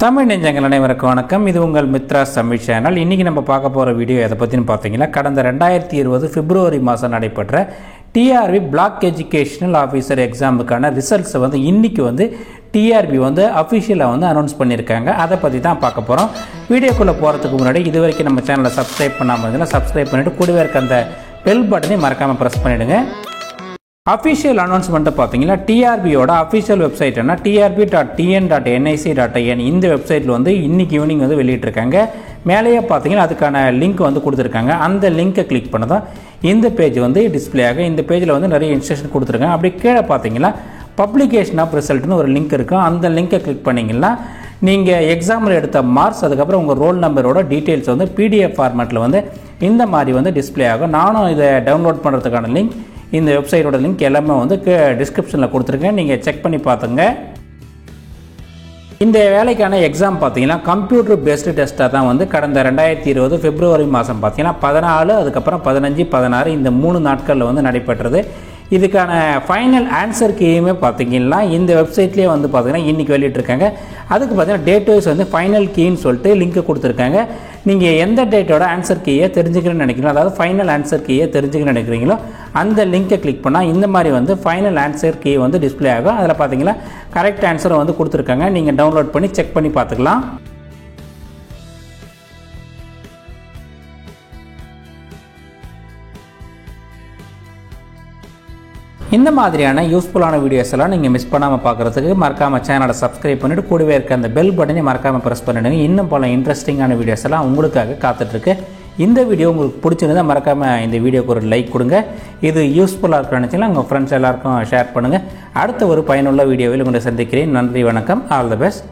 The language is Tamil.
தமிழ் நெஞ்சங்கள் அனைவருக்கும் வணக்கம். இது உங்கள் மித்ரா தமிழ் சேனல். இன்றைக்கி நம்ம பார்க்க போகிற வீடியோ எதை பற்றினு பார்த்தீங்கன்னா, கடந்த 2020 பிப்ரவரி மாதம் நடைபெற்ற டிஆர்பி பிளாக் எஜுகேஷனல் ஆஃபீஸர் எக்ஸாமுக்கான ரிசல்ட்ஸை இன்றைக்கி டிஆர்பி அஃபிஷியலாக அனௌன்ஸ் பண்ணியிருக்காங்க. அதை பற்றி தான் பார்க்க போகிறோம். வீடியோக்குள்ளே போகிறதுக்கு முன்னாடி இது வரைக்கும் நம்ம சேனலை சப்ஸ்கிரைப் பண்ணாமல் இருந்தீங்கன்னா சப்ஸ்கிரைப் பண்ணிவிட்டு கூடவே இருக்க அந்த பெல் பட்டனை மறக்காமல் ப்ரெஸ் பண்ணிவிடுங்க. அஃபிஷியல் அனௌன்ஸ்மெண்ட்டை பார்த்தீங்கன்னா, டிஆர்பியோட அஃபிஷியல் வெப்சைட் என்ன trb.tn.nic.in இந்த வெப்சைட்டில் இன்றைக்கி ஈவினிங் வெளியிட்டிருக்காங்க. மேலேயே பார்த்தீங்கன்னா அதுக்கான லிங்க் கொடுத்துருக்காங்க. அந்த லிங்க்கை கிளிக் பண்ணதான் இந்த பேஜ் டிஸ்பிளே ஆகும். இந்த பேஜில் நிறைய இன்ஸ்ட்ரக்ஷன் கொடுத்துருக்காங்க. அப்படி கீழே பார்த்தீங்கன்னா பப்ளிகேஷன் ஆஃப் ரிசல்ட்னு ஒரு லிங்க் இருக்கும். அந்த லிங்க்கை கிளிக் பண்ணிங்கன்னா நீங்கள் எக்ஸாமில் எடுத்த மார்க்ஸ், அதுக்கப்புறம் உங்கள் ரோல் நம்பரோட டீட்டெயில்ஸ் பிடிஎஃப் ஃபார்மேட்டில் இந்த மாதிரி டிஸ்பிளே ஆகும். நானும் இதை டவுன்லோட் பண்ணுறதுக்கான லிங்க், இந்த வெப்சைட்டோட லிங்க் எல்லாமே டிஸ்கிரிப்ஷனில் கொடுத்துருக்கேன். நீங்கள் செக் பண்ணி பார்த்துங்க. இந்த வேலைக்கான எக்ஸாம் பார்த்தீங்கன்னா கம்ப்யூட்டர் பேஸ்டு டெஸ்ட்டாக தான் கடந்த 2020 பிப்ரவரி மாதம் பார்த்தீங்கன்னா 14, அதுக்கப்புறம் 15, 16 இந்த 3 நாட்களில் நடைபெற்றது. இதுக்கான ஃபைனல் ஆன்சர் கீயுமே பார்த்தீங்கன்னா இந்த வெப்சைட்லேயே பார்த்தீங்கன்னா இன்றைக்கி வெளியிட்டிருக்காங்க. அதுக்கு பார்த்தீங்கன்னா டேட் வைஸ் ஃபைனல் கீன்னு சொல்லிட்டு லிங்க் கொடுத்துருக்காங்க. நீங்கள் எந்த டேட்டோட ஆன்சர் கீயை தெரிஞ்சுக்கணும்னு நினைக்கிறீங்களோ, அதாவது ஃபைனல் ஆன்சர் கீயை தெரிஞ்சுக்கணும்னு நினைக்கிறீங்களோ அந்த லிங்கை கிளிக் பண்ணால் இந்த மாதிரி ஃபைனல் ஆன்சர் கீ டிஸ்பிளே ஆகும். அதில் பார்த்தீங்கன்னா கரெக்ட் ஆன்சரை கொடுத்துருக்காங்க. நீங்கள் டவுன்லோட் பண்ணி செக் பண்ணி பார்த்துக்கலாம். இந்த மாதிரியான யூஸ்ஃபுல்லான வீடியோஸ் எல்லாம் நீங்கள் மிஸ் பண்ணாமல் பார்க்குறதுக்கு மறக்காமல் சேனலை சப்ஸ்கிரைப் பண்ணிவிட்டு கூடவே இருக்க அந்த பெல் பட்டனை மறக்காமல் ப்ரெஸ் பண்ணிவிடுங்க. இன்னும் பல இன்ட்ரெஸ்டிங்கான வீடியோஸ் எல்லாம் உங்களுக்காக காத்துட்ருக்கு. இந்த வீடியோ உங்களுக்கு பிடிச்சிருந்தா மறக்காமல் இந்த வீடியோக்கு ஒரு லைக் கொடுங்க. இது யூஸ்ஃபுல்லாக இருக்குன்னு நினச்சிங்கன்னா உங்கள் ஃப்ரெண்ட்ஸ் எல்லாருக்கும் ஷேர் பண்ணுங்கள். அடுத்த ஒரு பயனுள்ள வீடியோவில் உங்களை சந்திக்கிறேன். நன்றி, வணக்கம், ஆல் தி பெஸ்ட்.